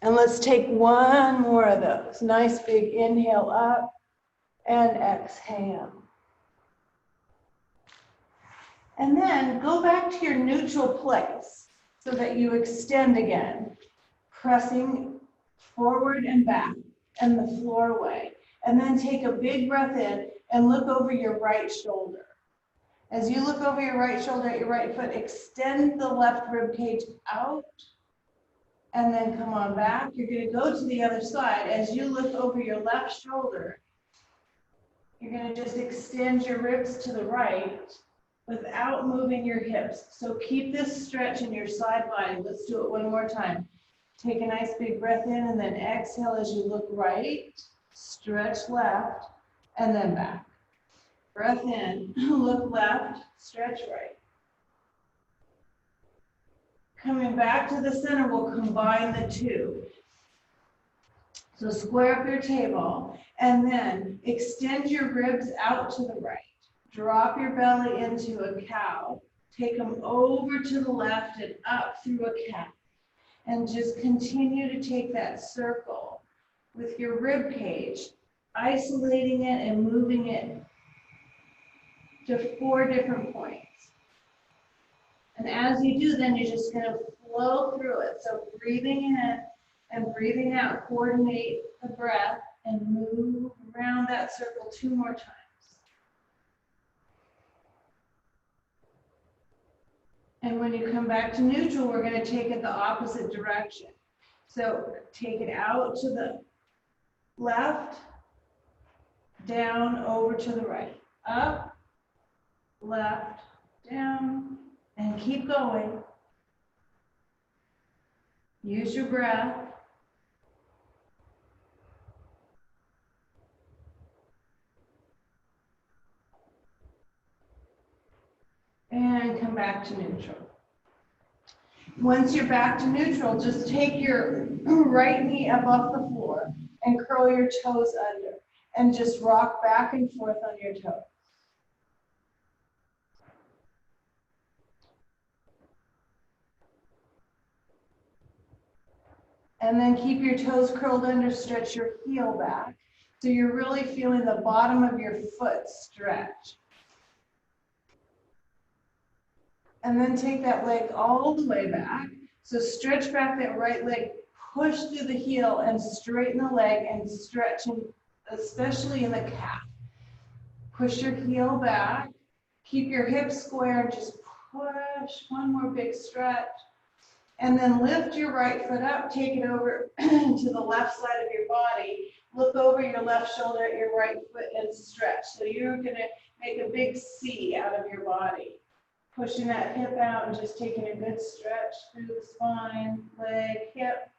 And let's take one more of those. Nice big inhale up and exhale. And then go back to your neutral place so that you extend again, pressing forward and back and the floor way. And then take a big breath in and look over your right shoulder. As you look over your right shoulder at your right foot, extend the left rib cage out and then come on back. You're going to go to the other side. As you look over your left shoulder, you're going to just extend your ribs to the right without moving your hips. So keep this stretch in your side body. Let's do it one more time. Take a nice big breath in and then exhale as you look right, stretch left, and then back. Breath in, look left, stretch right. Coming back to the center, we'll combine the two. So square up your table and then extend your ribs out to the right. Drop your belly into a cow. Take them over to the left and up through a cat. And just continue to take that circle with your rib cage, isolating it and moving it to 4 different points. And as you do, then you're just going to flow through it. So breathing in and breathing out, coordinate the breath and move around that circle 2 more times. And when you come back to neutral, we're going to take it the opposite direction. So take it out to the left, down, over to the right, up, left, down, and keep going. Use your breath. And come back to neutral. Once you're back to neutral, just take your right knee up off the floor and curl your toes under and just rock back and forth on your toes. And then keep your toes curled under, stretch your heel back. So you're really feeling the bottom of your foot stretch. And then take that leg all the way back. So stretch back that right leg, push through the heel and straighten the leg and stretch, especially in the calf. Push your heel back, keep your hips square and just push, one more big stretch. And then lift your right foot up, take it over to the left side of your body. Look over your left shoulder at your right foot and stretch. So you're going to make a big C out of your body. Pushing that hip out and just taking a good stretch through the spine, leg, hip,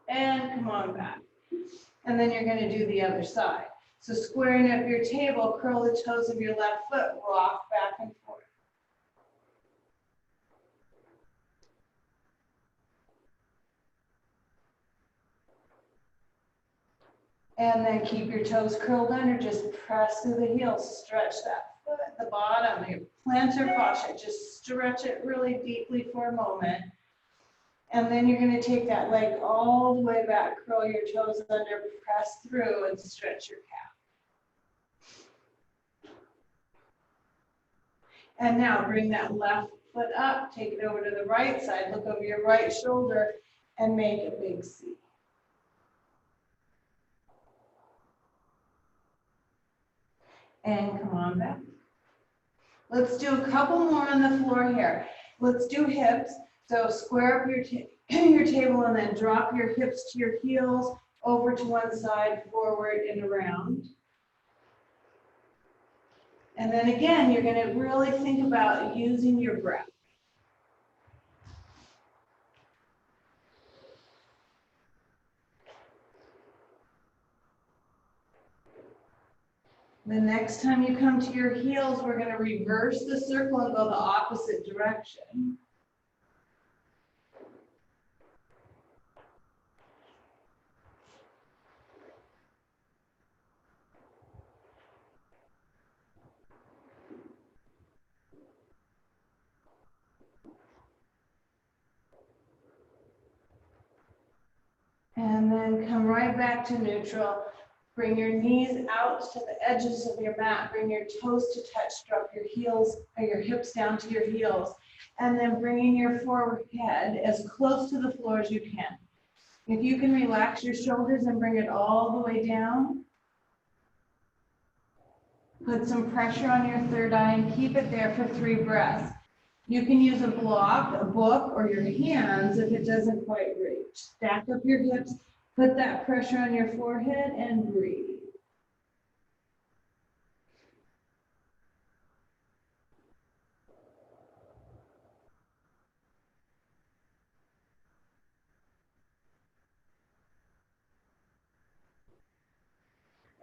and come on back. And then you're going to do the other side. So squaring up your table, curl the toes of your left foot, rock back and forth. And then keep your toes curled under, just press through the heels, stretch that foot at the bottom, your plantar fascia, just stretch it really deeply for a moment. And then you're going to take that leg all the way back, curl your toes under, press through and stretch your calf. And now bring that left foot up, take it over to the right side, look over your right shoulder and make a big C. And come on back. Let's do a couple more on the floor here. Let's do hips. So square up your table and then drop your hips to your heels, over to one side, forward and around. And then again, you're going to really think about using your breath. The next time you come to your heels, we're going to reverse the circle and go the opposite direction. And then come right back to neutral. Bring your knees out to the edges of your mat. Bring your toes to touch. Drop your heels or your hips down to your heels. And then bringing your forehead as close to the floor as you can. If you can relax your shoulders and bring it all the way down, put some pressure on your third eye and keep it there for 3 breaths. You can use a block, a book, or your hands if it doesn't quite reach. Stack up your hips, put that pressure on your forehead, and breathe.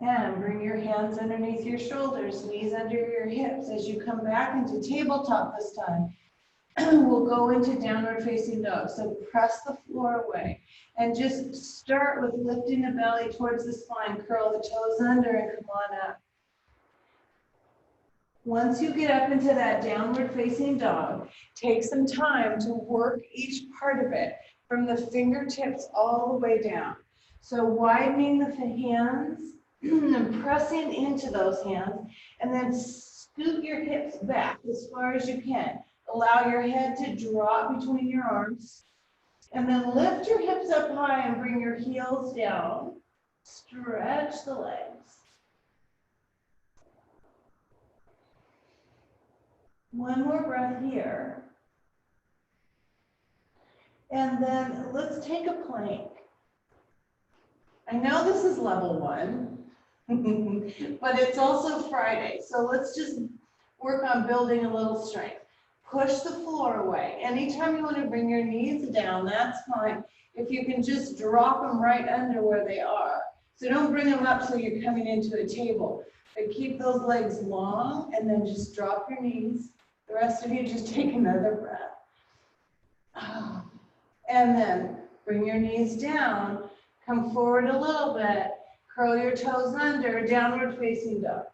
And bring your hands underneath your shoulders, knees under your hips as you come back into tabletop this time. We'll go into downward facing dog. So press the floor away and just start with lifting the belly towards the spine. Curl the toes under and come on up. Once you get up into that downward facing dog, take some time to work each part of it from the fingertips all the way down. So widening the hands and pressing into those hands, and then scoot your hips back as far as you can. Allow your head to drop between your arms, and then lift your hips up high and bring your heels down. Stretch the legs. One more breath here. And then let's take a plank. I know this is level 1, but it's also Friday. So let's just work on building a little strength. Push the floor away. Anytime you want to bring your knees down, that's fine. If you can just drop them right under where they are. So don't bring them up so you're coming into a table. But keep those legs long and then just drop your knees. The rest of you just take another breath. And then bring your knees down. Come forward a little bit. Curl your toes under, downward facing dog.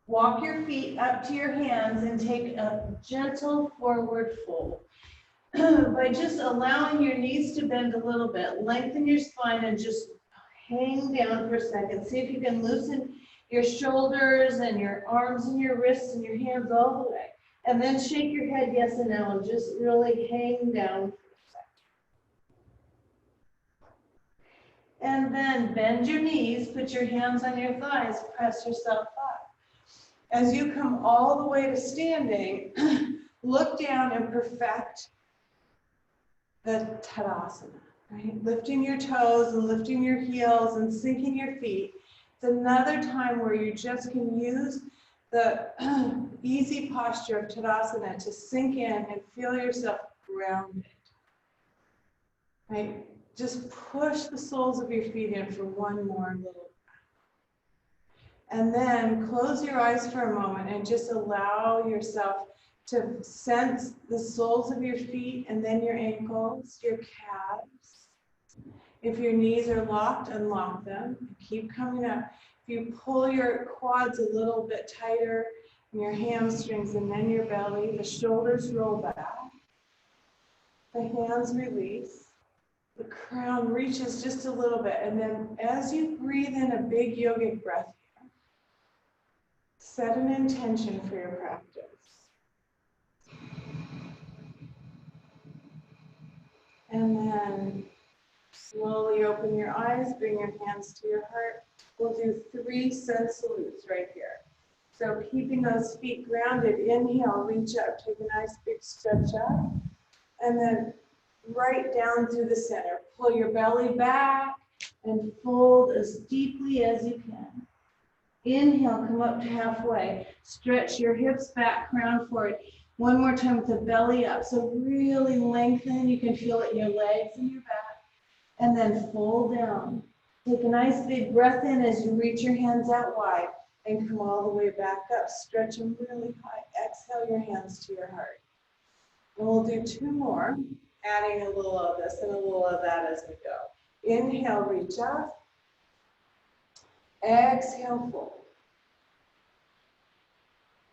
Walk your feet up to your hands and take a gentle forward fold. By just allowing your knees to bend a little bit, lengthen your spine and just hang down for a second. See if you can loosen your shoulders and your arms and your wrists and your hands all the way. And then shake your head yes and no and just really hang down for a second. And then bend your knees, put your hands on your thighs, press yourself up. As you come all the way to standing, look down and perfect the Tadasana, right? Lifting your toes and lifting your heels and sinking your feet. It's another time where you just can use the easy posture of Tadasana to sink in and feel yourself grounded, right? Just push the soles of your feet in for one more little breath. And then close your eyes for a moment and just allow yourself to sense the soles of your feet and then your ankles, your calves. If your knees are locked, unlock them. Keep coming up. If you pull your quads a little bit tighter, and your hamstrings and then your belly, the shoulders roll back, the hands release, the crown reaches just a little bit, and then as you breathe in a big yogic breath here, set an intention for your practice. And then slowly open your eyes, bring your hands to your heart. We'll do 3 sun salutes right here. So keeping those feet grounded, inhale, reach up, take a nice big stretch up. And then right down through the center. Pull your belly back and fold as deeply as you can. Inhale, come up to halfway. Stretch your hips back, crown forward. One more time with the belly up. So really lengthen. You can feel it in your legs and your back. And then fold down. Take a nice big breath in as you reach your hands out wide and come all the way back up. Stretch them really high. Exhale your hands to your heart. And we'll do 2 more, adding a little of this and a little of that as we go. Inhale, reach up. Exhale, fold.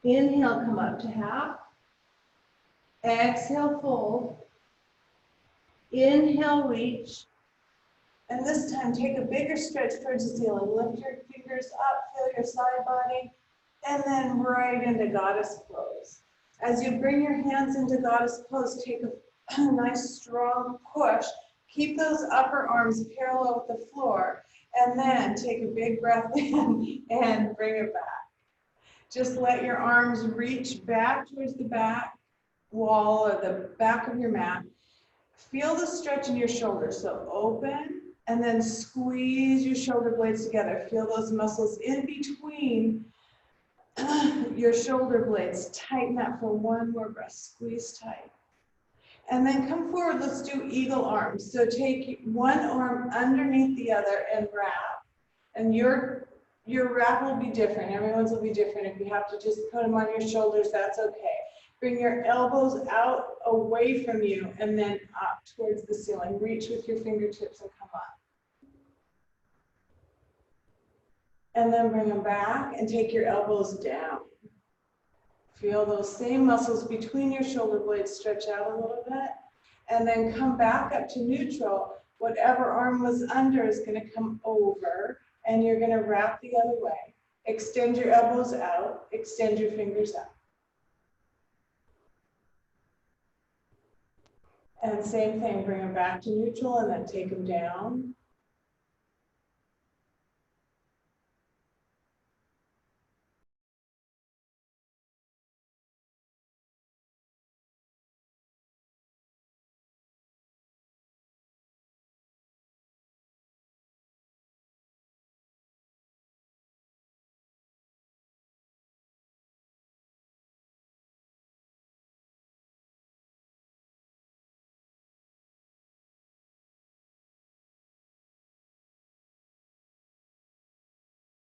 Inhale, come up to half. Exhale, fold. Inhale, reach. And this time, take a bigger stretch towards the ceiling. Lift your fingers up, feel your side body, and then right into goddess pose. As you bring your hands into goddess pose, take a nice strong push. Keep those upper arms parallel with the floor, and then take a big breath in and bring it back. Just let your arms reach back towards the back wall or the back of your mat. Feel the stretch in your shoulders. So open and then squeeze your shoulder blades together. Feel those muscles in between your shoulder blades. Tighten up for one more breath. Squeeze tight. And then come forward. Let's do eagle arms. So take one arm underneath the other and wrap. And your wrap will be different. Everyone's will be different. If you have to just put them on your shoulders, that's okay. Bring your elbows out away from you and then up towards the ceiling. Reach with your fingertips and come up. And then bring them back and take your elbows down. Feel those same muscles between your shoulder blades stretch out a little bit. And then come back up to neutral. Whatever arm was under is going to come over. And you're going to wrap the other way. Extend your elbows out. Extend your fingers up. And same thing, bring them back to neutral and then take them down.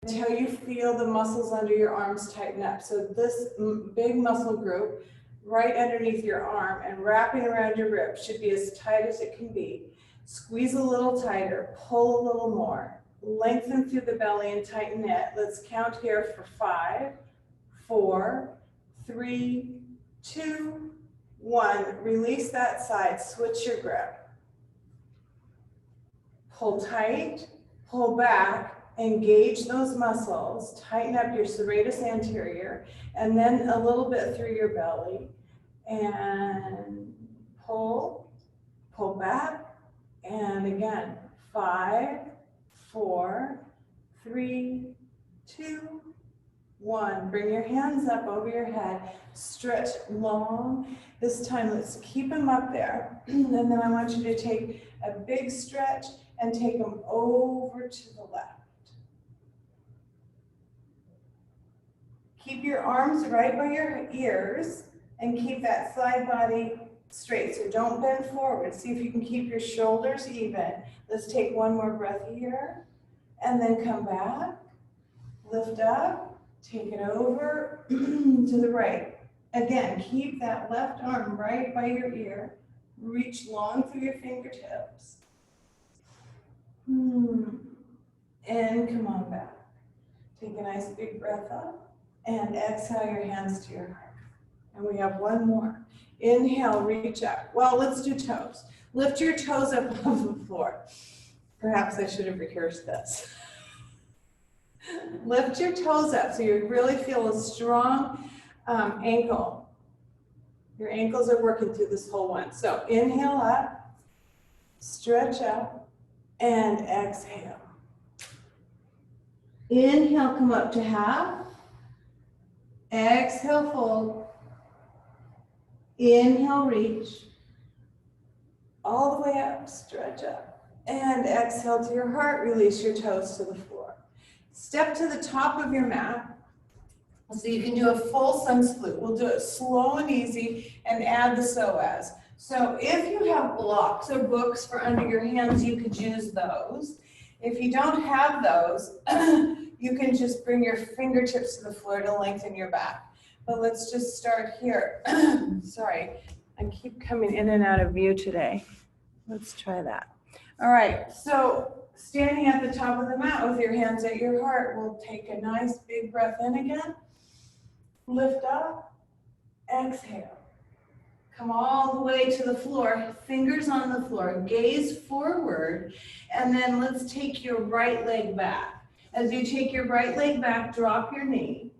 Until you feel the muscles under your arms tighten up. So this big muscle group right underneath your arm and wrapping around your ribs should be as tight as it can be. Squeeze a little tighter, pull a little more. Lengthen through the belly and tighten it. Let's count here for 5, 4, 3, 2, 1. Release that side, switch your grip. Pull tight, pull back. Engage those muscles, tighten up your serratus anterior, and then a little bit through your belly, and pull back, and again, 5, 4, 3, 2, 1. Bring your hands up over your head, stretch long. This time, let's keep them up there, and then I want you to take a big stretch and take them over to the left. Keep your arms right by your ears and keep that side body straight. So don't bend forward. See if you can keep your shoulders even. Let's take one more breath here and then come back. Lift up, take it over to the right. Again, keep that left arm right by your ear. Reach long through your fingertips. And come on back. Take a nice big breath up. And exhale your hands to your heart. And we have one more. Inhale, reach up. Well, let's do toes. Lift your toes up off the floor. Perhaps I should have rehearsed this. Lift your toes up so you really feel a strong ankle. Your ankles are working through this whole one. So inhale up, stretch up, and exhale. Inhale, come up to half. Exhale, fold. Inhale, reach. All the way up, stretch up. And exhale to your heart, release your toes to the floor. Step to the top of your mat. So you can do a full sun salute. We'll do it slow and easy and add the psoas. So if you have blocks or books for under your hands, you could use those. If you don't have those, you can just bring your fingertips to the floor to lengthen your back. But let's just start here. Sorry, I keep coming in and out of view today. Let's try that. All right, so standing at the top of the mat with your hands at your heart, we'll take a nice big breath in again. Lift up, exhale. Come all the way to the floor, fingers on the floor, gaze forward, and then let's take your right leg back. As you take your right leg back, drop your knee,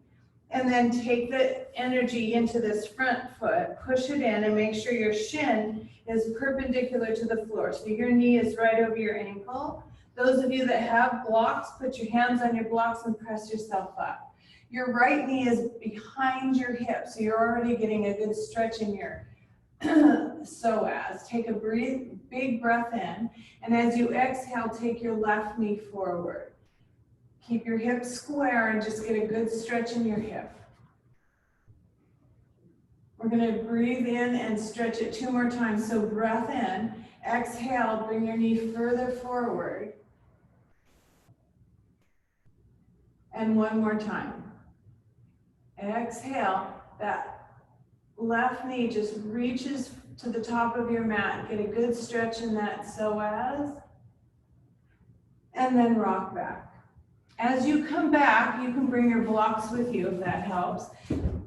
and then take the energy into this front foot, push it in, and make sure your shin is perpendicular to the floor. So your knee is right over your ankle. Those of you that have blocks, put your hands on your blocks and press yourself up. Your right knee is behind your hip, so you're already getting a good stretch in your psoas. Take a big breath in, and as you exhale, take your left knee forward. Keep your hips square and just get a good stretch in your hip. We're going to breathe in and stretch it 2 more times. So breath in, exhale, bring your knee further forward. And 1 more time. Exhale, that left knee just reaches to the top of your mat. Get a good stretch in that psoas. And then rock back. As you come back, you can bring your blocks with you if that helps.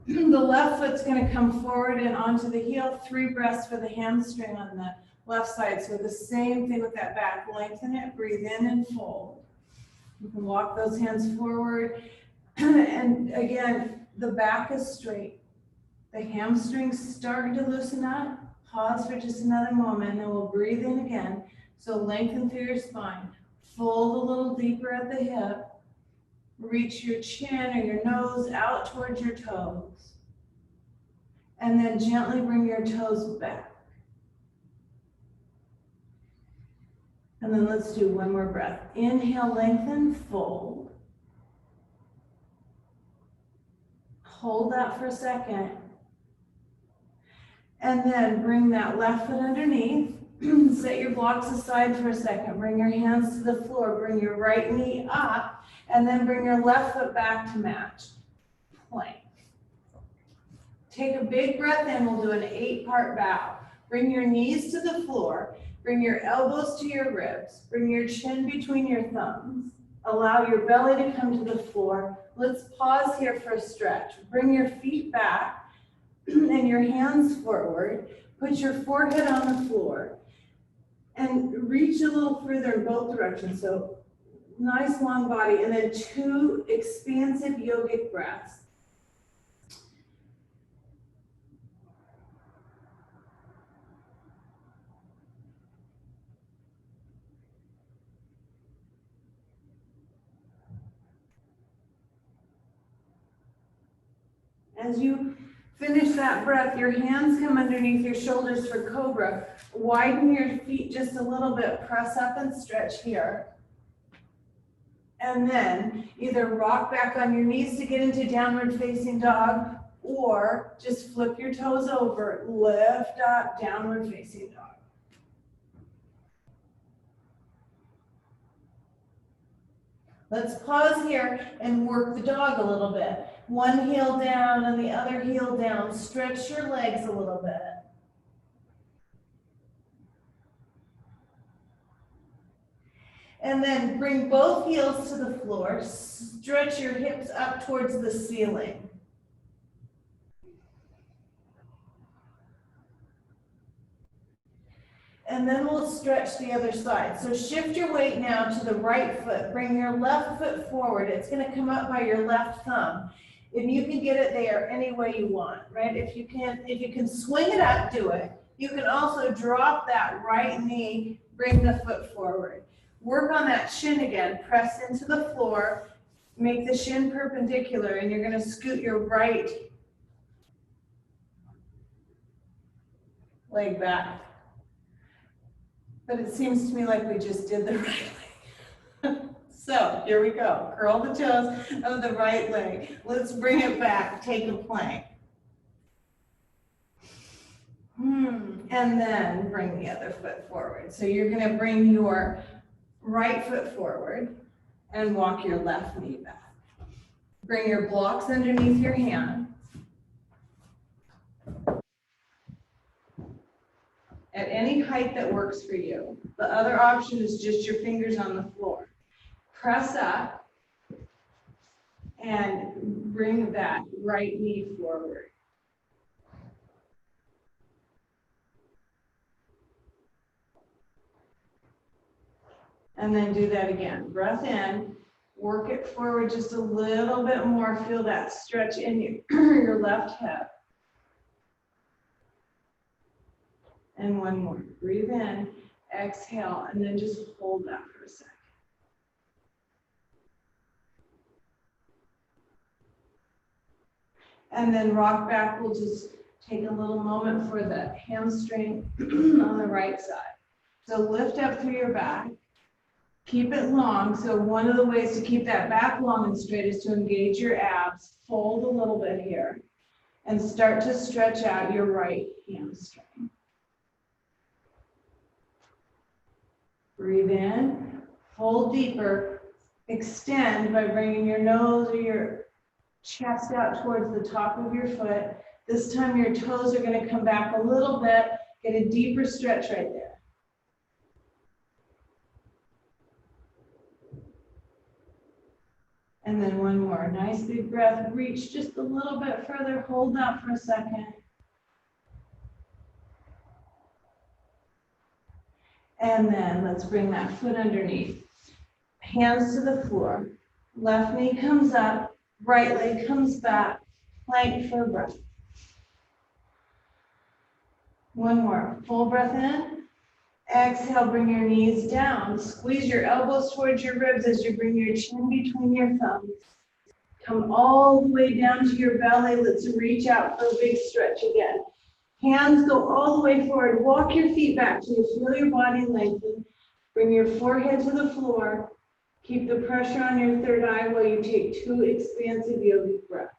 The left foot's going to come forward and onto the heel. 3 breaths for the hamstring on the left side. So the same thing with that back. Lengthen it, breathe in and fold. You can walk those hands forward. And again, the back is straight. The hamstrings starting to loosen up. Pause for just another moment and we'll breathe in again. So lengthen through your spine. Fold a little deeper at the hip. Reach your chin or your nose out towards your toes. And then gently bring your toes back. And then let's do 1 more breath. Inhale, lengthen, fold. Hold that for a second. And then bring that left foot underneath. Set your blocks aside for a second. Bring your hands to the floor. Bring your right knee up. And then bring your left foot back to match. Plank. Take a big breath in. We'll do an 8-part bow. Bring your knees to the floor. Bring your elbows to your ribs. Bring your chin between your thumbs. Allow your belly to come to the floor. Let's pause here for a stretch. Bring your feet back and your hands forward. Put your forehead on the floor and reach a little further in both directions. So nice long body, and then 2 expansive yogic breaths. As you finish that breath, your hands come underneath your shoulders for cobra. Widen your feet just a little bit. Press up and stretch here. And then either rock back on your knees to get into downward facing dog, or just flip your toes over, lift up, downward facing dog. Let's pause here and work the dog a little bit. 1 heel down and the other heel down. Stretch your legs a little bit. And then bring both heels to the floor. Stretch your hips up towards the ceiling. And then we'll stretch the other side. So shift your weight now to the right foot. Bring your left foot forward. It's going to come up by your left thumb. If you can get it there any way you want, right? If you can swing it up, do it. You can also drop that right knee, bring the foot forward. Work on that shin again. Press into the floor. Make the shin perpendicular, and you're going to scoot your right leg back. But it seems to me like we just did the right leg. So here we go. Curl the toes of the right leg. Let's bring it back. Take a plank. And then bring the other foot forward. So you're going to bring your right foot forward and walk your left knee back. Bring your blocks underneath your hand. At any height that works for you. The other option is just your fingers on the floor. Press up. And bring that right knee forward. And then do that again. Breath in, work it forward just a little bit more. Feel that stretch in your left hip. And one more. Breathe in, exhale, and then just hold that for a second. And then rock back. We'll just take a little moment for the hamstring on the right side. So lift up through your back. Keep it long. So one of the ways to keep that back long and straight is to engage your abs. Fold a little bit here. And start to stretch out your right hamstring. Breathe in. Fold deeper. Extend by bringing your nose or your chest out towards the top of your foot. This time your toes are going to come back a little bit. Get a deeper stretch right there. And then one more. Nice big breath. Reach just a little bit further. Hold that for a second. And then let's bring that foot underneath. Hands to the floor. Left knee comes up. Right leg comes back. Plank for a breath. One more. Full breath in. Exhale, bring your knees down. Squeeze your elbows towards your ribs as you bring your chin between your thumbs. Come all the way down to your belly. Let's reach out for a big stretch again. Hands go all the way forward. Walk your feet back till you feel your body lengthen. Bring your forehead to the floor. Keep the pressure on your third eye while you take 2 expansive yogic breaths.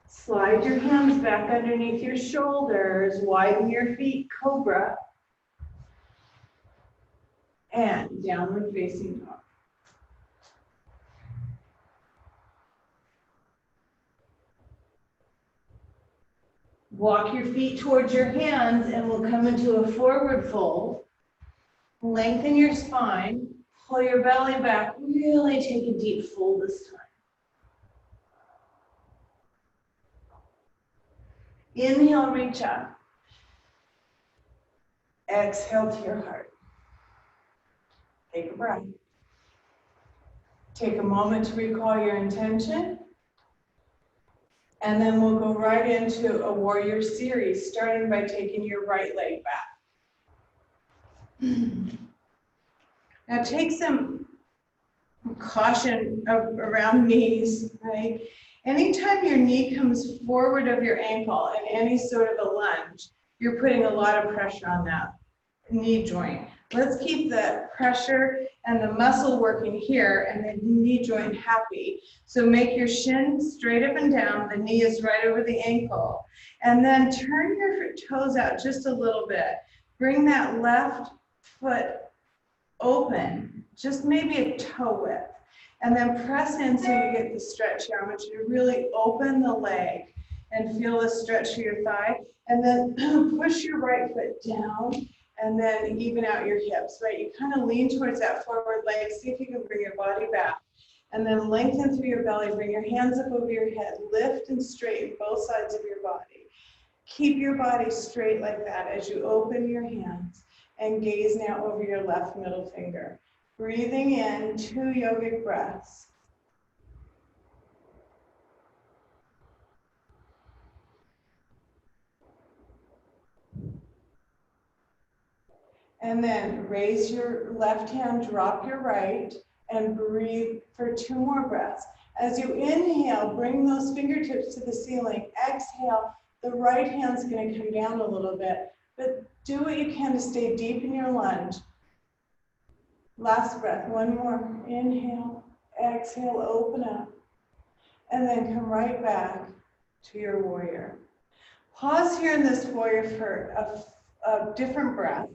Slide your hands back underneath your shoulders. Widen your feet, cobra. And downward facing dog. Walk your feet towards your hands and we'll come into a forward fold. Lengthen your spine. Pull your belly back. Really take a deep fold this time. Inhale, reach up. Exhale to your heart. Take a breath. Take a moment to recall your intention. And then we'll go right into a warrior series, starting by taking your right leg back. Now take some caution around knees, right? Anytime your knee comes forward of your ankle in any sort of a lunge, you're putting a lot of pressure on that knee joint. Let's keep the pressure and the muscle working here and the knee joint happy. So make your shin straight up and down. The knee is right over the ankle. And then turn your toes out just a little bit. Bring that left foot open, just maybe a toe width. And then press in so you get the stretch here. I want you to really open the leg and feel the stretch to your thigh. And then push your right foot down and then even out your hips, right? You kind of lean towards that forward leg. See if you can bring your body back. And then lengthen through your belly. Bring your hands up over your head. Lift and straighten both sides of your body. Keep your body straight like that as you open your hands and gaze now over your left middle finger. Breathing in 2 yogic breaths. And then raise your left hand, drop your right, and breathe for 2 more breaths. As you inhale, bring those fingertips to the ceiling. Exhale, the right hand's going to come down a little bit, but do what you can to stay deep in your lunge. Last breath, 1 more. Inhale, exhale, open up, and then come right back to your warrior. Pause here in this warrior for a different breath.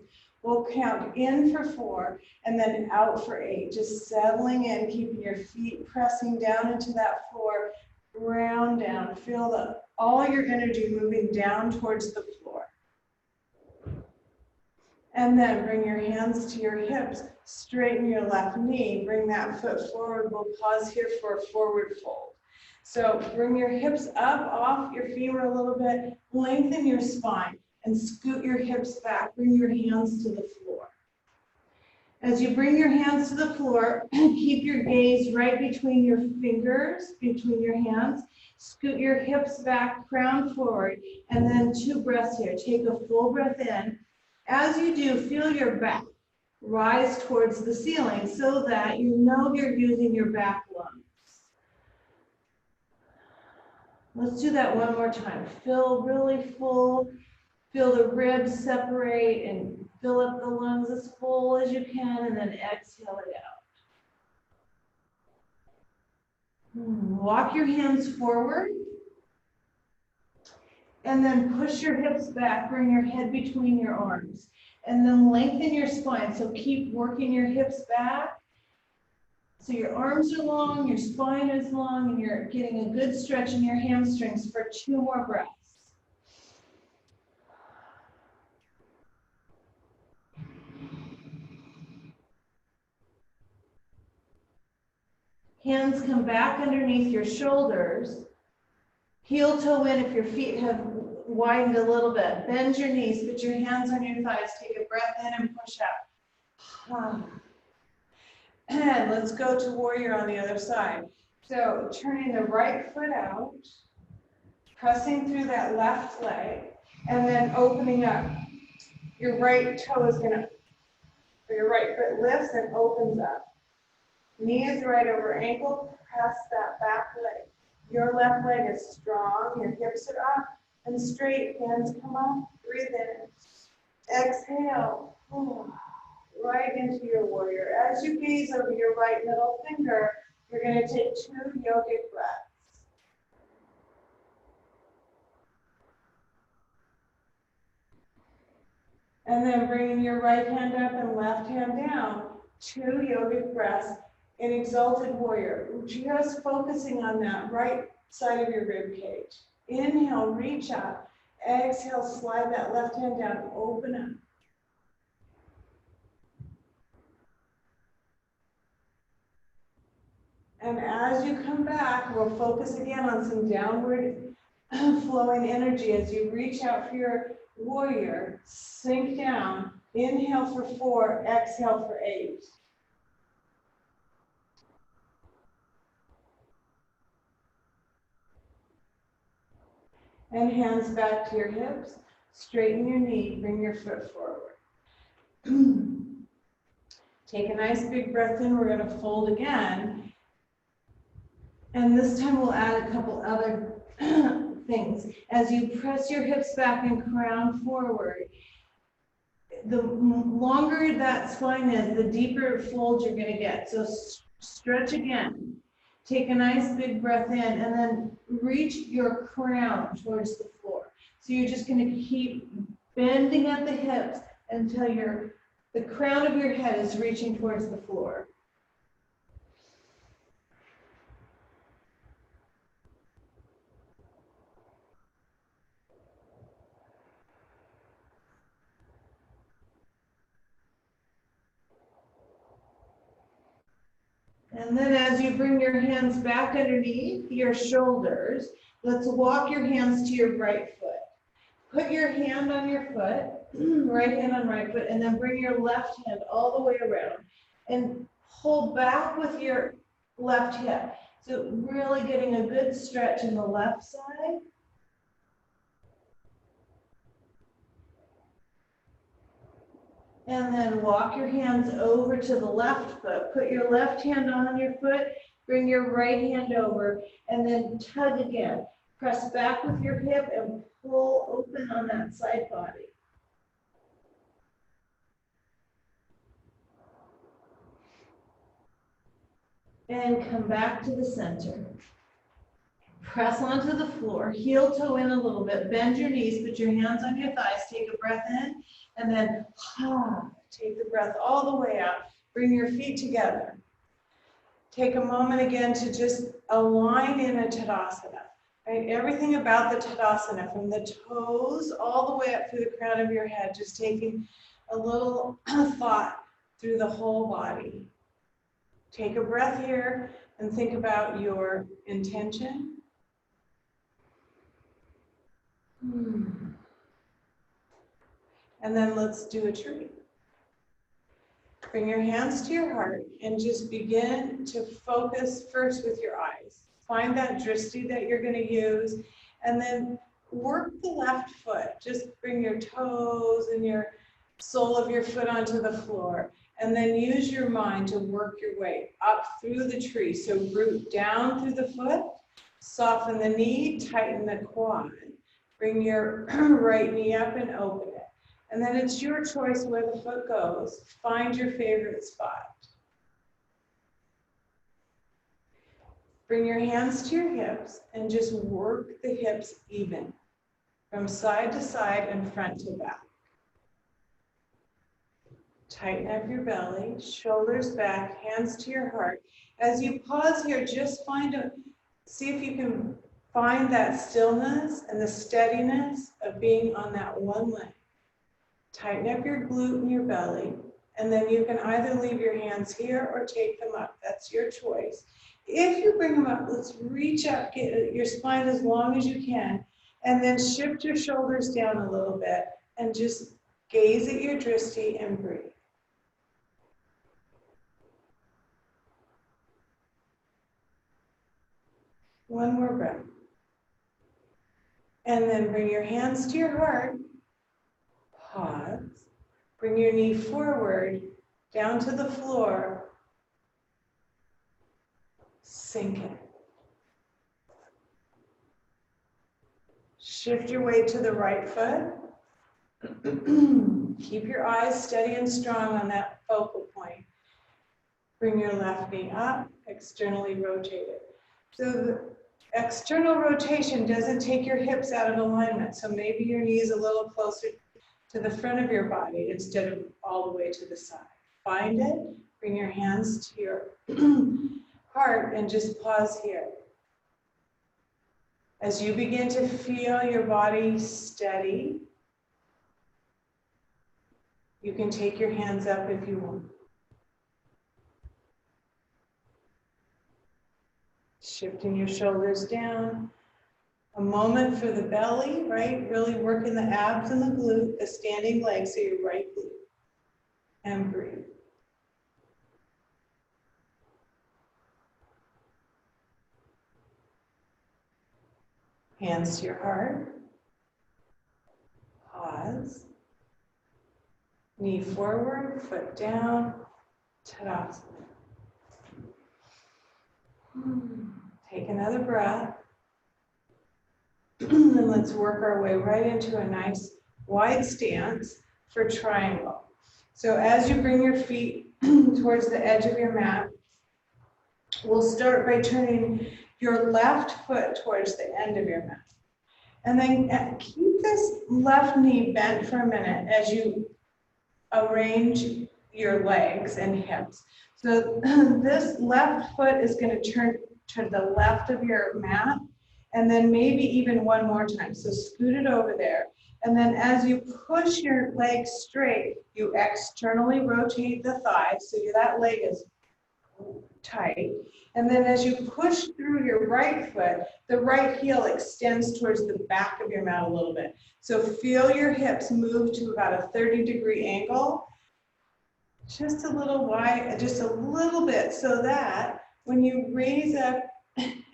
We'll count in for 4 and then out for 8. Just settling in, keeping your feet pressing down into that floor. Ground down. Feel the all your energy moving down towards the floor. And then bring your hands to your hips, straighten your left knee, bring that foot forward. We'll pause here for a forward fold. So bring your hips up off your femur a little bit, lengthen your spine, and scoot your hips back. Bring your hands to the floor. As you bring your hands to the floor, keep your gaze right between your fingers, between your hands. Scoot your hips back, crown forward, and then 2 breaths here. Take a full breath in. As you do, feel your back rise towards the ceiling so that you know you're using your back lungs. Let's do that one more time. Fill really full. Feel the ribs separate and fill up the lungs as full as you can, and then exhale it out. Walk your hands forward. And then push your hips back, bring your head between your arms. And then lengthen your spine. So keep working your hips back. So your arms are long, your spine is long, and you're getting a good stretch in your hamstrings for 2 more breaths. Hands come back underneath your shoulders. Heel toe in if your feet have widened a little bit. Bend your knees, put your hands on your thighs. Take a breath in and push out. And let's go to warrior on the other side. So turning the right foot out, pressing through that left leg, and then opening up. Your right toe is gonna, or your right foot lifts and opens up. Knee is right over ankle, press that back leg. Your left leg is strong, your hips are up and straight, hands come up, breathe in. Exhale, right into your warrior. As you gaze over your right middle finger, you're going to take 2 yogic breaths. And then bringing your right hand up and left hand down, 2 yogic breaths in exalted warrior. Just focusing on that right side of your rib cage. Inhale, reach up. Exhale, slide that left hand down, open up. And as you come back, we'll focus again on some downward flowing energy as you reach out for your warrior. Sink down. Inhale for 4, exhale for 8. And hands back to your hips. Straighten your knee, bring your foot forward. Take a nice big breath in. We're going to fold again. And this time we'll add a couple other things. As you press your hips back and crown forward, the longer that spine is, the deeper fold you're going to get. So stretch again. Take a nice big breath in and then reach your crown towards the floor. So you're just going to keep bending at the hips until the crown of your head is reaching towards the floor. And then as you bring your hands back underneath your shoulders, let's walk your hands to your right foot. Put your hand on your foot, right hand on right foot, and then bring your left hand all the way around. And pull back with your left hip. So really getting a good stretch in the left side. And then walk your hands over to the left foot. Put your left hand on your foot, bring your right hand over, and then tug again. Press back with your hip and pull open on that side body. And come back to the center. Press onto the floor, heel toe in a little bit, bend your knees, put your hands on your thighs, take a breath in, and then take the breath all the way out. Bring your feet together. Take a moment again to just align in a Tadasana. Right? Everything about the Tadasana, from the toes all the way up through the crown of your head, just taking a little thought through the whole body. Take a breath here and think about your intention. And then let's do a tree. Bring your hands to your heart and just begin to focus first with your eyes. Find that drishti that you're going to use, and then work the left foot. Just bring your toes and your sole of your foot onto the floor, and then use your mind to work your way up through the tree. So root down through the foot, soften the knee, tighten the quad. Bring your right knee up and open it. And then it's your choice where the foot goes. Find your favorite spot. Bring your hands to your hips and just work the hips even, from side to side and front to back. Tighten up your belly, shoulders back, hands to your heart. As you pause here, just see if you can find that stillness and the steadiness of being on that one leg. Tighten up your glute and your belly, and then you can either leave your hands here or take them up. That's your choice. If you bring them up, let's reach up, get your spine as long as you can, and then shift your shoulders down a little bit and just gaze at your drishti and breathe. One more breath. And then bring your hands to your heart. Pause. Bring your knee forward, down to the floor. Sink it. Shift your weight to the right foot. Keep your eyes steady and strong on that focal point. Bring your left knee up, externally rotate it. So the external rotation doesn't take your hips out of alignment. So maybe your knee is a little closer to the front of your body instead of all the way to the side. Find it, bring your hands to your heart and just pause here. As you begin to feel your body steady, you can take your hands up if you want. Shifting your shoulders down. A moment for the belly, right? Really working the abs and the glute, the standing leg, so your right glute. And breathe. Hands to your heart. Pause. Knee forward, foot down. Tadasana. Take another breath. And let's work our way right into a nice wide stance for triangle. So as you bring your feet towards the edge of your mat, we'll start by turning your left foot towards the end of your mat. And then keep this left knee bent for a minute as you arrange your legs and hips. So this left foot is going to turn to the left of your mat, and then maybe even one more time. So scoot it over there. And then as you push your leg straight, you externally rotate the thigh, so that leg is tight. And then as you push through your right foot, the right heel extends towards the back of your mat a little bit. So feel your hips move to about a 30-degree angle. Just a little wide, just a little bit, so that when you raise up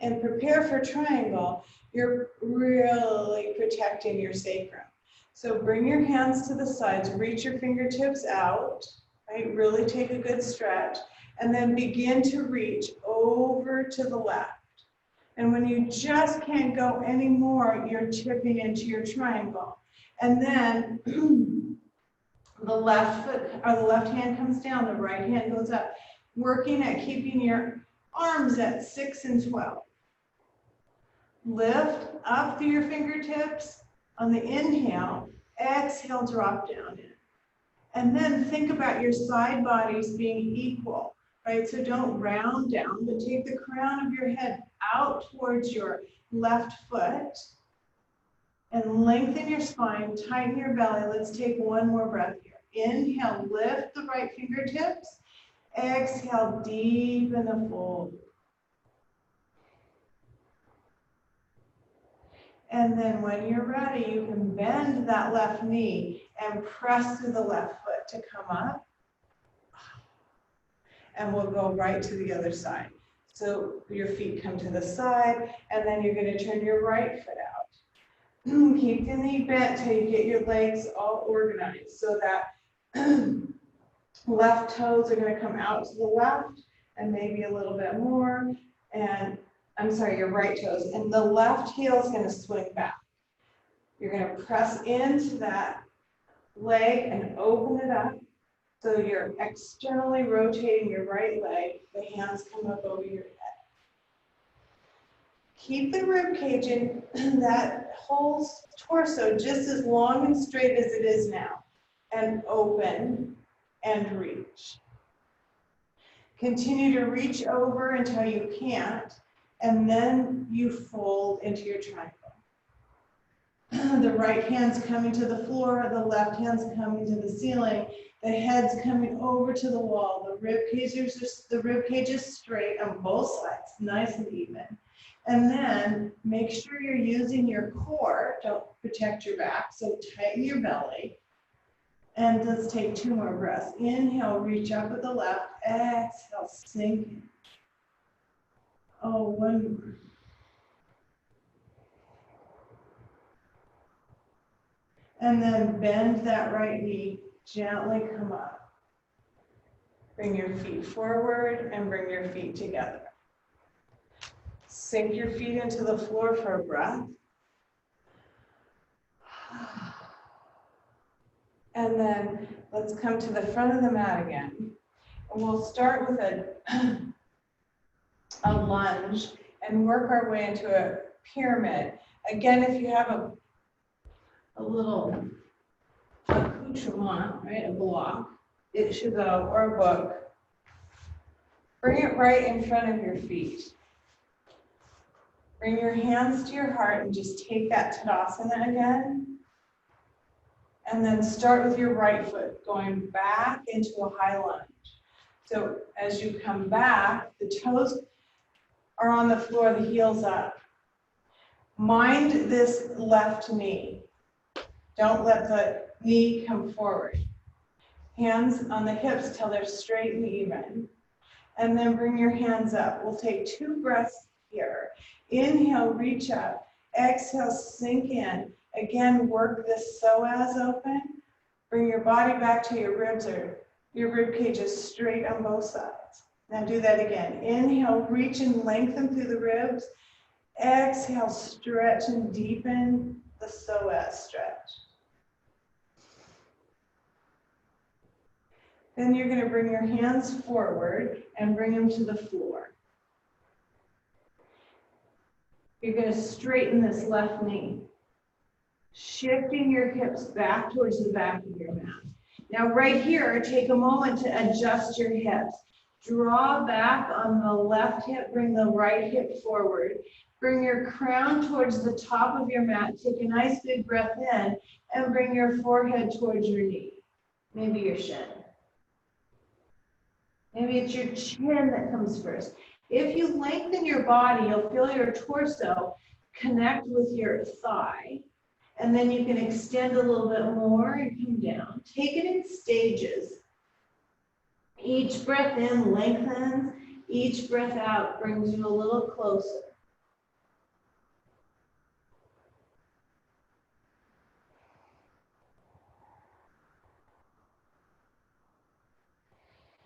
and prepare for triangle, you're really protecting your sacrum. So bring your hands to the sides, reach your fingertips out, right? Really take a good stretch, and then begin to reach over to the left. And when you just can't go anymore, you're tipping into your triangle. And then the left foot, or the left hand comes down, the right hand goes up, working at keeping your arms at 6 and 12. Lift up through your fingertips on the inhale, exhale, drop down in. And then think about your side bodies being equal, right? So don't round down, but take the crown of your head out towards your left foot and lengthen your spine, tighten your belly. Let's take one more breath here. Inhale, lift the right fingertips. Exhale, deepen the fold. And then when you're ready, you can bend that left knee and press through the left foot to come up. And we'll go right to the other side. So your feet come to the side, and then you're going to turn your right foot out. Keep the knee bent till you get your legs all organized so that left toes are going to come out to the left and maybe a little bit more. And I'm sorry, your right toes. And the left heel is going to swing back. You're going to press into that leg and open it up. So you're externally rotating your right leg. The hands come up over your head. Keep the rib cage in that whole torso just as long and straight as it is now. And open and reach. Continue to reach over until you can't. And then you fold into your triangle. The right hand's coming to the floor, the left hand's coming to the ceiling, the head's coming over to the wall, the rib cage is straight on both sides, nice and even. And then make sure you're using your core to protect your back, so tighten your belly. And let's take 2 more breaths. Inhale, reach up with the left, exhale, sink in. Oh, 1 more. And then bend that right knee, gently come up. Bring your feet forward and bring your feet together. Sink your feet into the floor for a breath. And then let's come to the front of the mat again. And we'll start with a lunge and work our way into a pyramid. Again, if you have a little accoutrement, right, a block, it should go, or a book. Bring it right in front of your feet. Bring your hands to your heart and just take that Tadasana again. And then start with your right foot, going back into a high lunge. So as you come back, the toes are on the floor, the heels up. Mind this left knee. Don't let the knee come forward. Hands on the hips till they're straight and even. And then bring your hands up. We'll take 2 breaths here. Inhale, reach up. Exhale, sink in. Again, work this psoas open. Bring your body back to your ribs, or your rib cage is straight on both sides. Now do that again. Inhale, reach and lengthen through the ribs. Exhale, stretch and deepen the psoas stretch. Then you're going to bring your hands forward and bring them to the floor. You're going to straighten this left knee, shifting your hips back towards the back of your mat. Now right here, take a moment to adjust your hips. Draw back on the left hip, bring the right hip forward. Bring your crown towards the top of your mat. Take a nice big breath in and bring your forehead towards your knee, maybe your shin. Maybe it's your chin that comes first. If you lengthen your body, you'll feel your torso connect with your thigh. And then you can extend a little bit more and come down. Take it in stages. Each breath in lengthens. Each breath out brings you a little closer.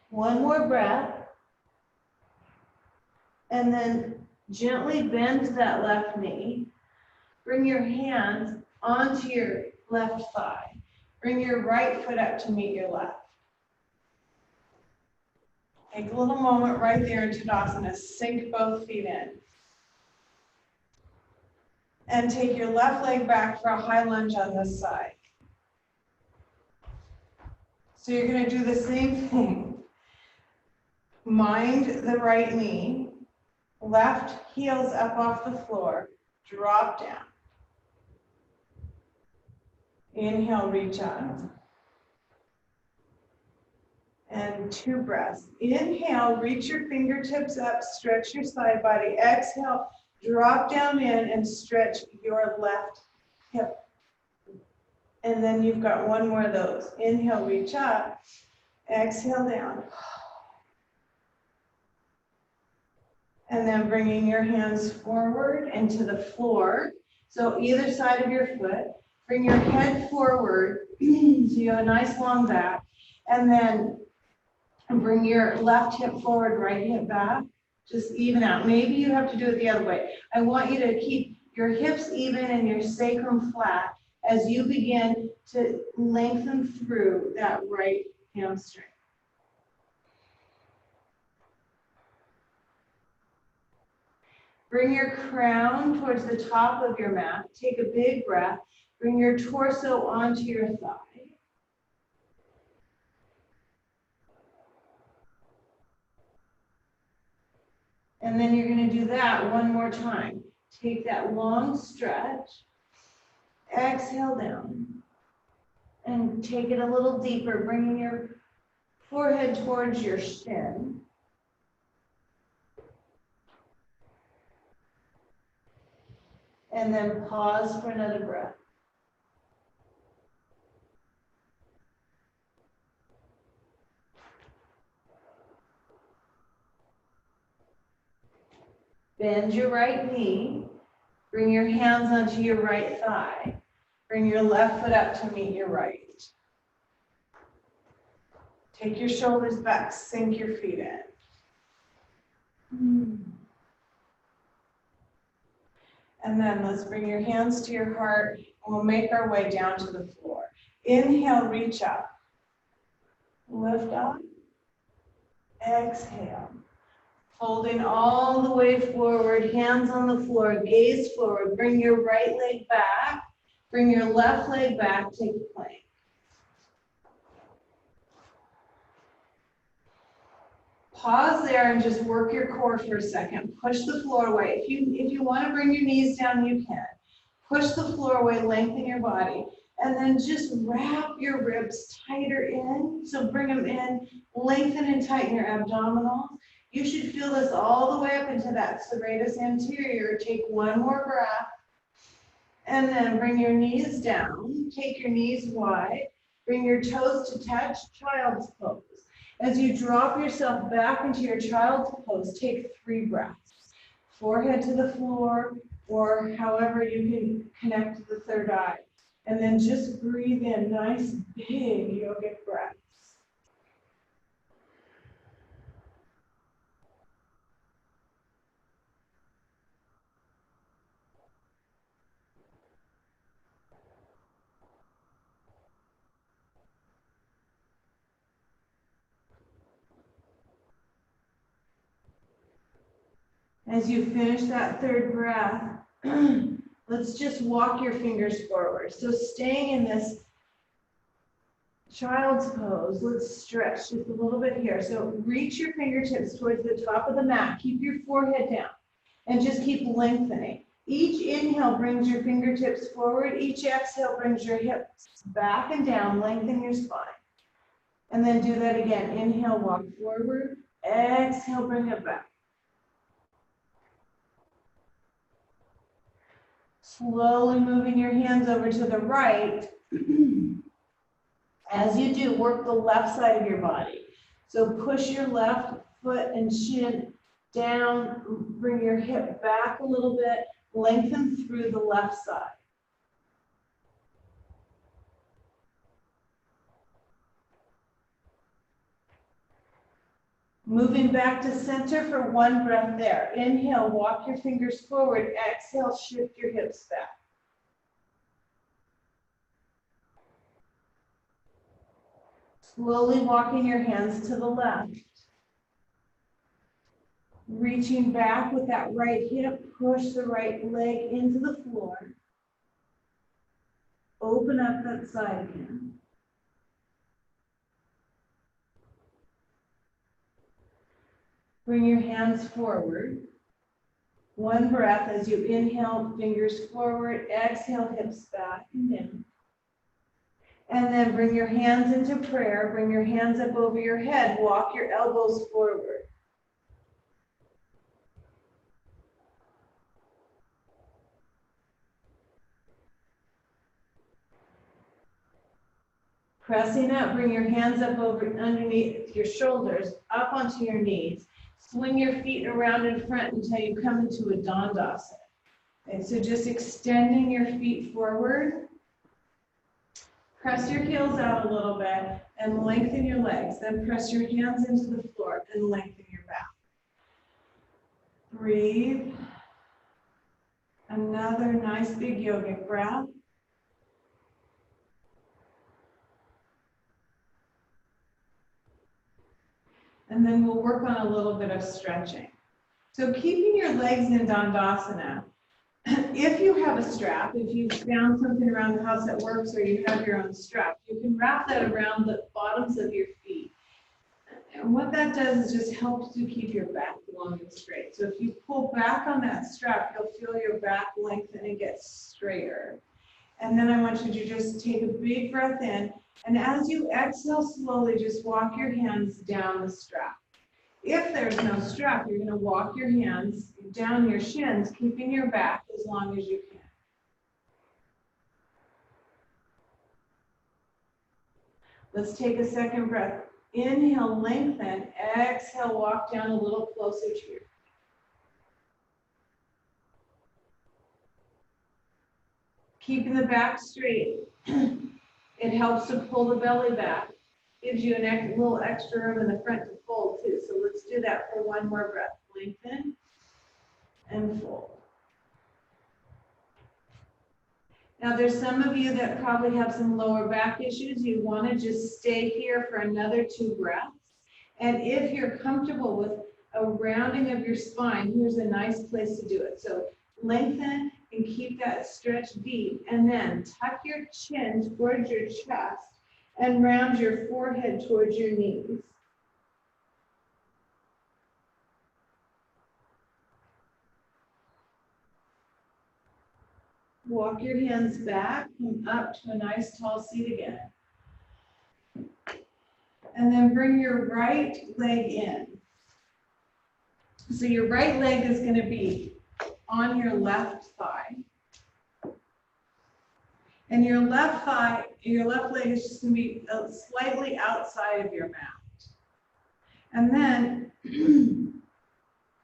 One more breath. And then gently bend that left knee. Bring your hands onto your left thigh. Bring your right foot up to meet your left. Take a little moment right there in Tadasana. Sink both feet in. And take your left leg back for a high lunge on this side. So you're going to do the same thing. Mind the right knee. Left heels up off the floor. drop down. Inhale, reach up. And 2 breaths. Inhale, reach your fingertips up, stretch your side body. Exhale, drop down in and stretch your left hip. And then you've got one more of those. Inhale, reach up. Exhale down. And then bringing your hands forward into the floor. So either side of your foot. Bring your head forward so you have a nice long back. And then bring your left hip forward, right hip back. Just even out. Maybe you have to do it the other way. I want you to keep your hips even and your sacrum flat as you begin to lengthen through that right hamstring. Bring your crown towards the top of your mat. Take a big breath. Bring your torso onto your thigh. And then you're going to do that one more time. Take that long stretch. Exhale down. And take it a little deeper, bringing your forehead towards your shin. And then pause for another breath. Bend your right knee. Bring your hands onto your right thigh. Bring your left foot up to meet your right. Take your shoulders back, sink your feet in. And then let's bring your hands to your heart, and we'll make our way down to the floor. Inhale, reach up. Lift up. Exhale. Folding all the way forward, hands on the floor, gaze forward. Bring your right leg back. Bring your left leg back, take a plank. Pause there and just work your core for a second. Push the floor away. If you want to bring your knees down, you can. Push the floor away, lengthen your body. And then just wrap your ribs tighter in. So bring them in, lengthen and tighten your abdominals. You should feel this all the way up into that serratus anterior. Take one more breath. And then bring your knees down. Take your knees wide. Bring your toes to touch, child's pose. As you drop yourself back into your child's pose, take 3 breaths. Forehead to the floor, or however you can connect to the third eye. And then just breathe in nice, big yogic breaths. As you finish that third breath, let's just walk your fingers forward. So staying in this child's pose, let's stretch just a little bit here. So reach your fingertips towards the top of the mat. Keep your forehead down and just keep lengthening. Each inhale brings your fingertips forward. Each exhale brings your hips back and down. Lengthen your spine. And then do that again. Inhale, walk forward. Exhale, bring it back. Slowly moving your hands over to the right. As you do, work the left side of your body. So push your left foot and shin down, bring your hip back a little bit, lengthen through the left side. Moving back to center for 1 breath there. Inhale, walk your fingers forward. Exhale, shift your hips back. Slowly walking your hands to the left. Reaching back with that right hip, push the right leg into the floor. Open up that side again. Bring your hands forward. One breath as you inhale, fingers forward, exhale, hips back and down. And then bring your hands into prayer, bring your hands up over your head, walk your elbows forward. Pressing up, bring your hands up over underneath your shoulders, up onto your knees. Swing your feet around in front until you come into a Dandasana. And so just extending your feet forward. Press your heels out a little bit and lengthen your legs. Then press your hands into the floor and lengthen your back. Breathe. Another nice big yogic breath. And then we'll work on a little bit of stretching. So keeping your legs in Dandasana. If you have a strap, if you've found something around the house that works or you have your own strap, you can wrap that around the bottoms of your feet. And what that does is just helps you keep your back long and straight. So if you pull back on that strap, you'll feel your back lengthen and get straighter. And then I want you to just take a big breath in. And as you exhale slowly, just walk your hands down the strap. If there's no strap, you're going to walk your hands down your shins, keeping your back as long as you can. Let's take a second breath. Inhale, lengthen. Exhale, walk down a little closer to your. Keeping the back straight. It helps to pull the belly back. Gives you a little extra room in the front to fold too. So let's do that for one more breath. Lengthen and fold. Now there's some of you that probably have some lower back issues. You want to just stay here for another 2 breaths. And if you're comfortable with a rounding of your spine, here's a nice place to do it. So lengthen and keep that stretch deep. And then tuck your chin towards your chest and round your forehead towards your knees. Walk your hands back, come up to a nice tall seat again. And then bring your right leg in. So your right leg is going to be on your left thigh. And your left leg is just going to be slightly outside of your mat. And then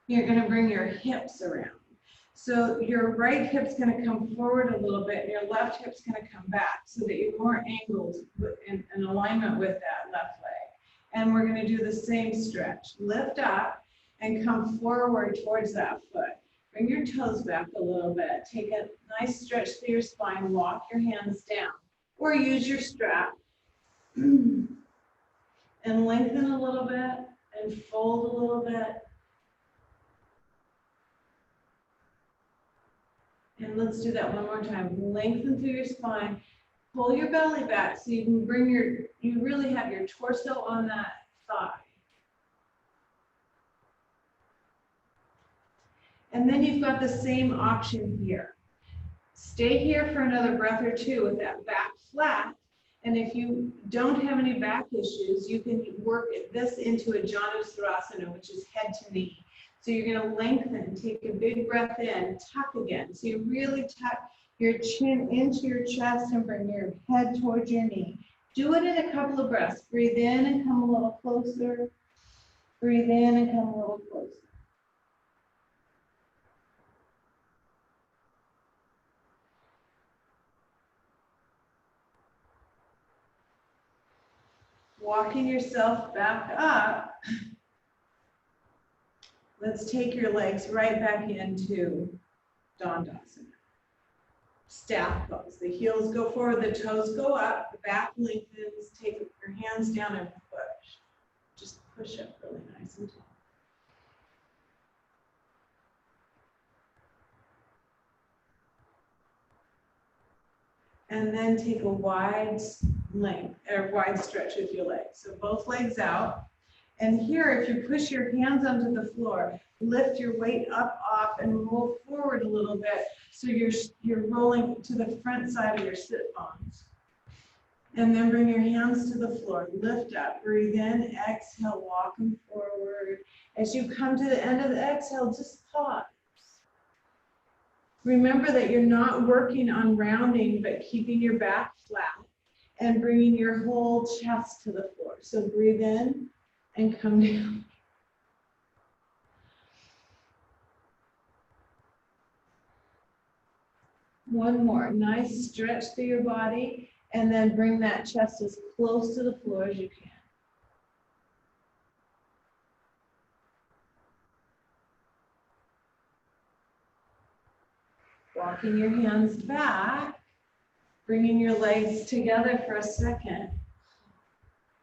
you're going to bring your hips around. So your right hip's going to come forward a little bit, and your left hip's going to come back so that you're more angled in alignment with that left leg. And we're going to do the same stretch. Lift up and come forward towards that foot. Bring your toes back a little bit. Take a nice stretch through your spine. Walk your hands down. Or use your strap. And lengthen a little bit and fold a little bit. And let's do that one more time. Lengthen through your spine. Pull your belly back so you can bring you really have your torso on that thigh. And then you've got the same option here. Stay here for another breath or 2 with that back flat. And if you don't have any back issues, you can work this into a Janusarasana, which is head to knee. So you're going to lengthen, take a big breath in, tuck again. So you really tuck your chin into your chest and bring your head towards your knee. Do it in a couple of breaths. Breathe in and come a little closer. Breathe in and come a little closer. Walking yourself back up. Let's take your legs right back into Dandasana. Staff pose. The heels go forward, the toes go up, the back lengthens. Take your hands down and push. Just push up really nice and tall. And then take a wide stretch with your legs. So both legs out. And here, if you push your hands onto the floor, lift your weight up off and roll forward a little bit so you're rolling to the front side of your sit bones. And then bring your hands to the floor, lift up, breathe in, exhale, walk them forward. As you come to the end of the exhale, just pause. Remember that you're not working on rounding, but keeping your back flat and bringing your whole chest to the floor. So breathe in and come down. One more, nice stretch through your body, and then bring that chest as close to the floor as you can. Walking your hands back, bringing your legs together for a second.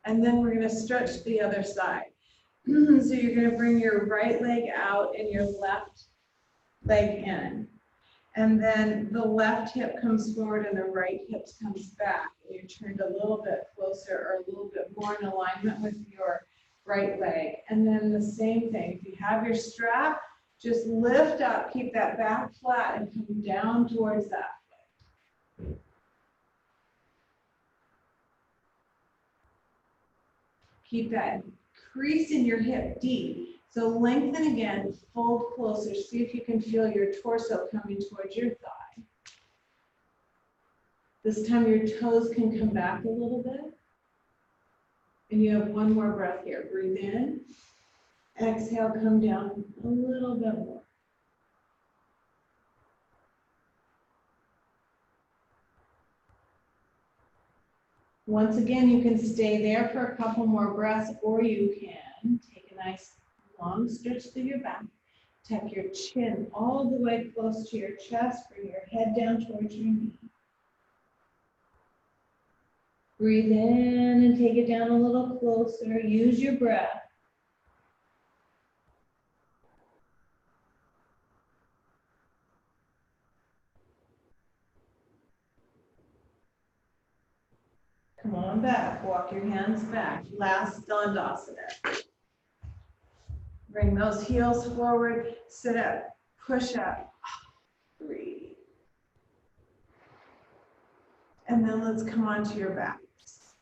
And then we're going to stretch the other side. So you're going to bring your right leg out and your left leg in. And then the left hip comes forward and the right hip comes back. And you're turned a little bit closer or a little bit more in alignment with your right leg. And then the same thing. If you have your strap, just lift up, keep that back flat and come down towards that foot. Keep that crease in your hip deep. So lengthen again, fold closer. See if you can feel your torso coming towards your thigh. This time your toes can come back a little bit. And you have one more breath here. Breathe in. Exhale, come down a little bit more. Once again, you can stay there for a couple more breaths, or you can take a nice long stretch through your back. Tuck your chin all the way close to your chest. Bring your head down towards your knee. Breathe in and take it down a little closer. Use your breath. Come on back. Walk your hands back. Last Dandasana. Bring those heels forward. Sit up. Push up. Breathe. And then let's come onto your backs.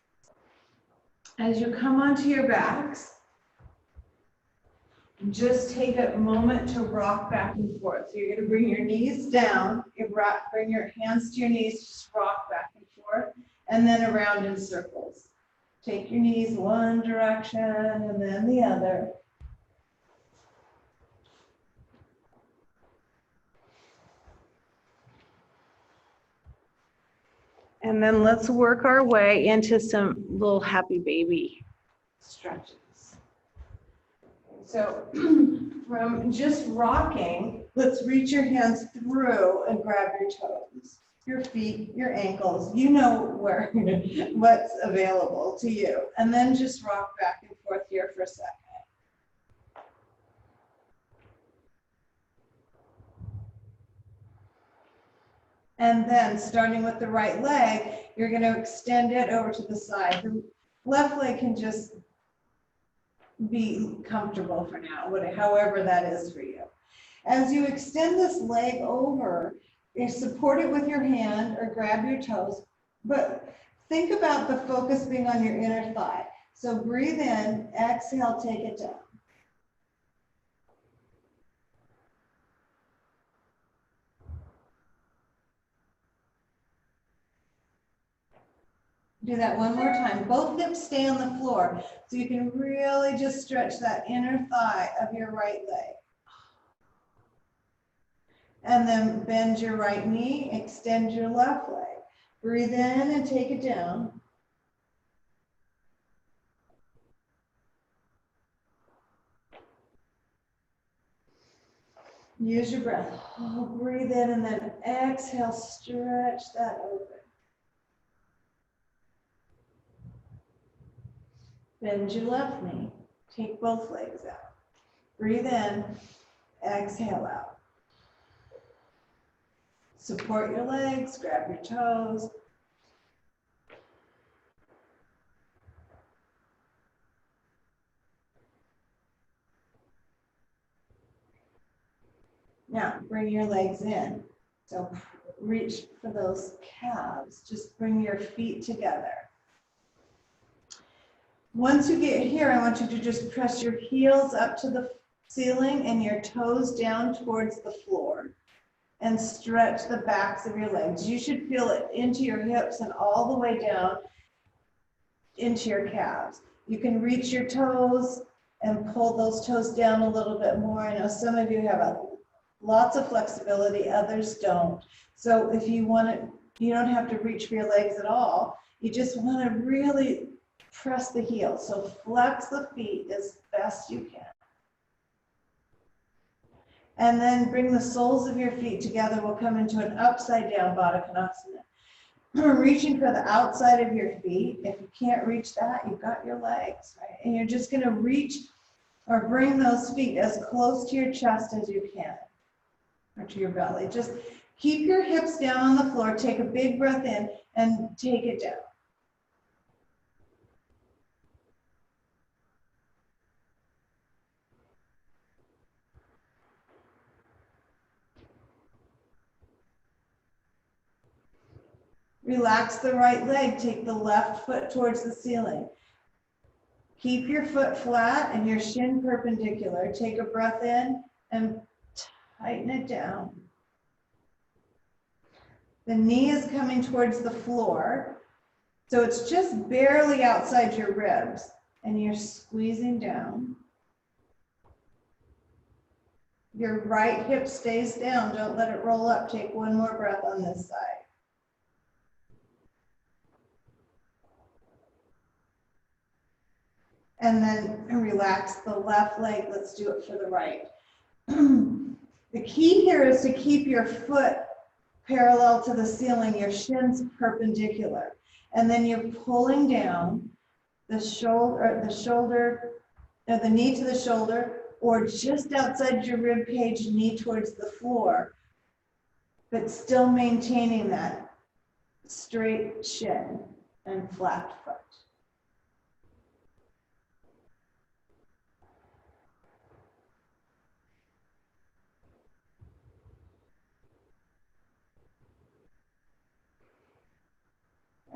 As you come onto your backs, just take a moment to rock back and forth. So you're going to bring your knees down. Bring your hands to your knees. Just rock back and forth. And then around in circles. Take your knees one direction and then the other. And then let's work our way into some little happy baby stretches. So from just rocking, let's reach your hands through and grab your toes, your feet, your ankles. You know what's available to you. And then just rock back and forth here for a second. And then starting with the right leg, you're going to extend it over to the side. The left leg can just be comfortable for now, however that is for you. As you extend this leg over, you support it with your hand or grab your toes, but think about the focus being on your inner thigh. So breathe in, exhale, take it down. Do that one more time. Both hips stay on the floor, so you can really just stretch that inner thigh of your right leg. And then bend your right knee, extend your left leg. Breathe in and take it down. Use your breath. Breathe in and then exhale, stretch that open. Bend your left knee. Take both legs out. Breathe in, exhale out. Support your legs, grab your toes. Now, bring your legs in. So reach for those calves. Just bring your feet together. Once you get here, I want you to just press your heels up to the ceiling and your toes down towards the floor. And stretch the backs of your legs. You should feel it into your hips and all the way down into your calves. You can reach your toes and pull those toes down a little bit more. I know some of you have lots of flexibility, others don't. So if you want to, you don't have to reach for your legs at all. You just want to really press the heels. So flex the feet as best you can. And then bring the soles of your feet together. We'll come into an upside down Baddha Konasana. Reaching for the outside of your feet. If you can't reach that, you've got your legs, right? And you're just going to reach or bring those feet as close to your chest as you can, or to your belly. Just keep your hips down on the floor. Take a big breath in and take it down. Relax the right leg. Take the left foot towards the ceiling. Keep your foot flat and your shin perpendicular. Take a breath in and tighten it down. The knee is coming towards the floor, so it's just barely outside your ribs, and you're squeezing down. Your right hip stays down. Don't let it roll up. Take one more breath on this side. And then relax the left leg. Let's do it for the right. The key here is to keep your foot parallel to the ceiling, your shins perpendicular. And then you're pulling down the knee to the shoulder, or just outside your rib cage, knee towards the floor, but still maintaining that straight shin and flat foot.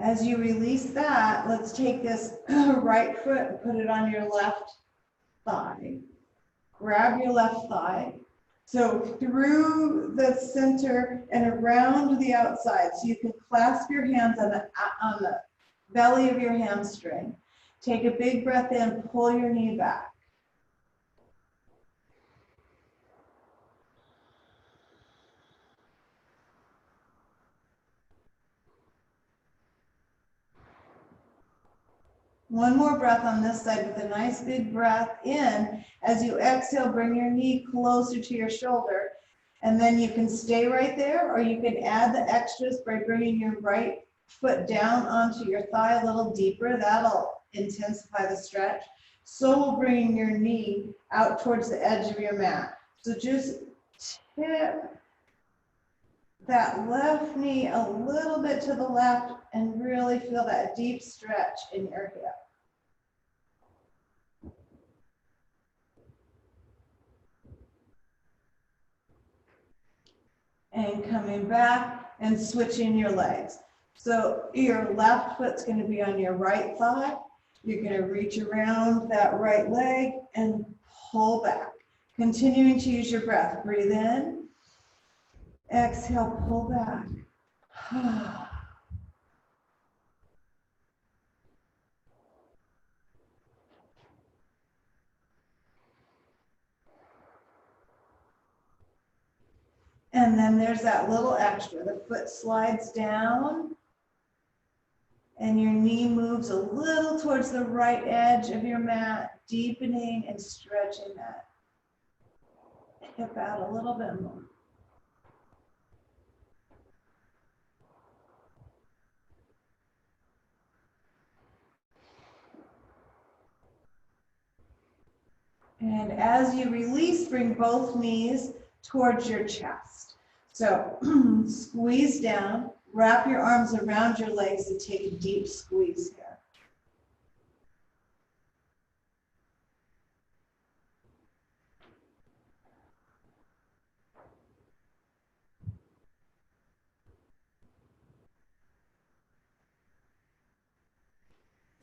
As you release that, let's take this right foot and put it on your left thigh. Grab your left thigh. So through the center and around the outside. So you can clasp your hands on the belly of your hamstring. Take a big breath in, pull your knee back. One more breath on this side with a nice big breath in. As you exhale, bring your knee closer to your shoulder. And then you can stay right there, or you can add the extras by bringing your right foot down onto your thigh a little deeper. That'll intensify the stretch. So bringing your knee out towards the edge of your mat. So just tip that left knee a little bit to the left and really feel that deep stretch in your hip. And coming back and switching your legs. So your left foot's going to be on your right thigh. You're going to reach around that right leg and pull back. Continuing to use your breath. Breathe in. Exhale, pull back. And then there's that little extra. The foot slides down and your knee moves a little towards the right edge of your mat, deepening and stretching that hip out a little bit more. And as you release, bring both knees towards your chest. So squeeze down, wrap your arms around your legs and take a deep squeeze here.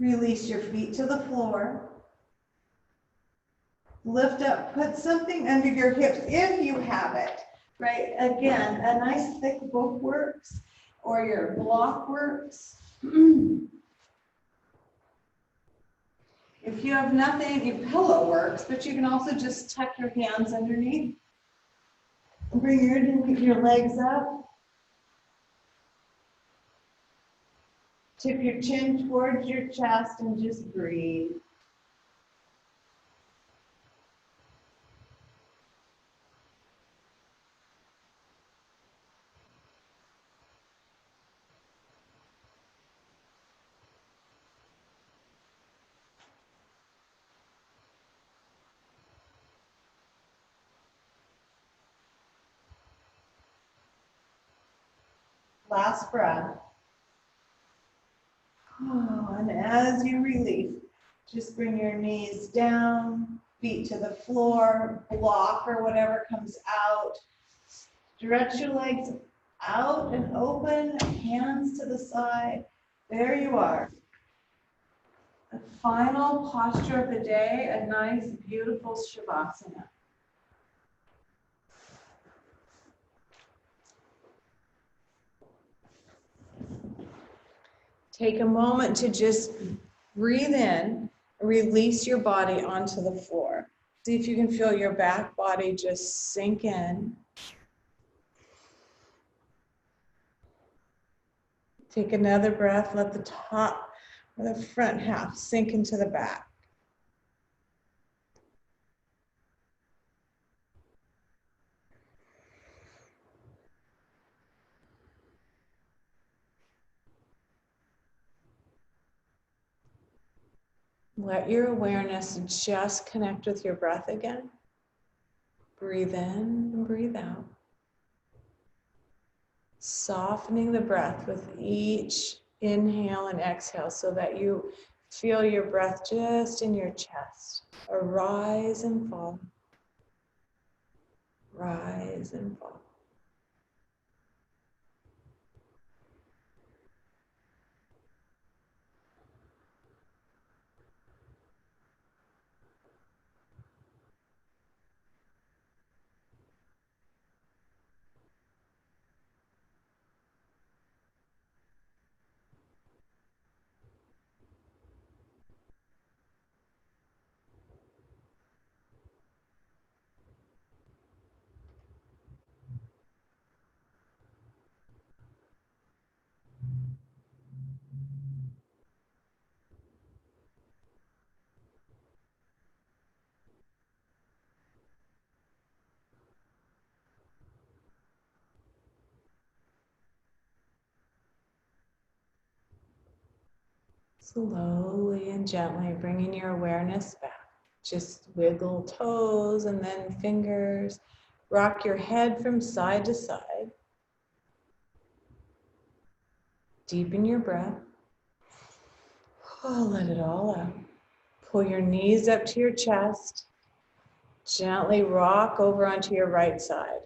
Release your feet to the floor. Lift up, put something under your hips if you have it, right? Again, a nice thick book works or your block works. If you have nothing, your pillow works, but you can also just tuck your hands underneath. Bring your legs up. Tip your chin towards your chest and just breathe. Last breath. Oh, and as you release, just bring your knees down, feet to the floor, block or whatever comes out. Stretch your legs out and open, hands to the side. There you are. The final posture of the day, a nice, beautiful Shavasana. Take a moment to just breathe in, release your body onto the floor. See if you can feel your back body just sink in. Take another breath, let the top or the front half sink into the back. Let your awareness just connect with your breath again. Breathe in and breathe out. Softening the breath with each inhale and exhale so that you feel your breath just in your chest. Arise and fall. Rise and fall. Slowly and gently bringing your awareness back. Just wiggle toes and then fingers. Rock your head from side to side. Deepen your breath. Oh, let it all out. Pull your knees up to your chest. Gently rock over onto your right side.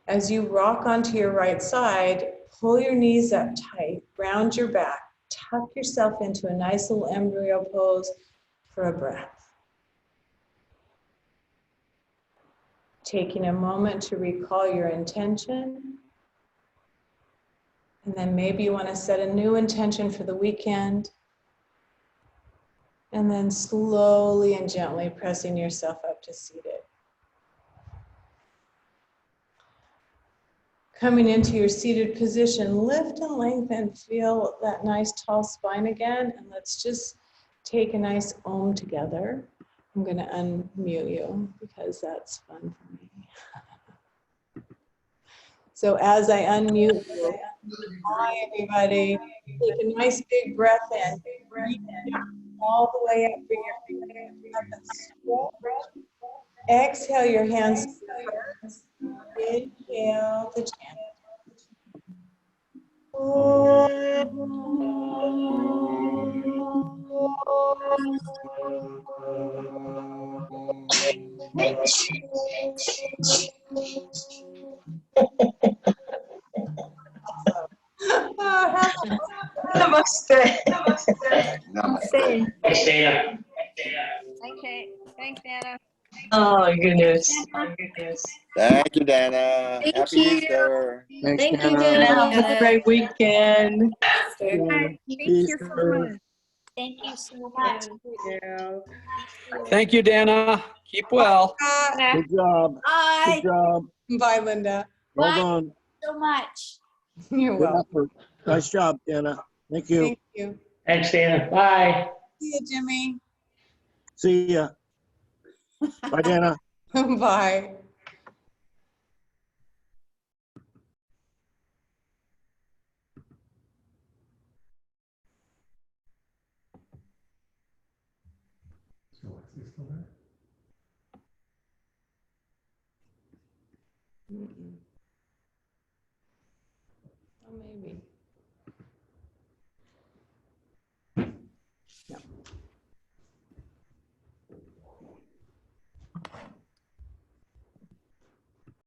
As you rock onto your right side, pull your knees up tight, round your back. Tuck yourself into a nice little embryo pose for a breath. Taking a moment to recall your intention. And then maybe you want to set a new intention for the weekend. And then slowly and gently pressing yourself up to seated. Coming into your seated position, lift and lengthen, feel that nice tall spine again, and let's just take a nice Om together. I'm going to unmute you because that's fun for me. So as I unmute you, hi everybody, take a nice big breath in, breathe all the way up, bring your feet up and stretch. Exhale your hands. Inhale the chant. Namaste. Namaste. Thanks, Dana. Thanks, Anna. Oh, goodness. Thank you, Dana. Thank Happy you. Easter. Thanks, Thank you, Dana. Have a Dana. great weekend. Thank you so Easter. much. Thank you so much. Thank you, Dana. Keep well. Good job. Bye. Good job. Bye, Linda. Well Bye. done. So much. You're Good welcome. effort. Nice job, Dana. Thank you. Thank you. Thanks, Dana. Bye. See you, Jimmy. See ya. Bye, Dana. Bye. Mm-mm.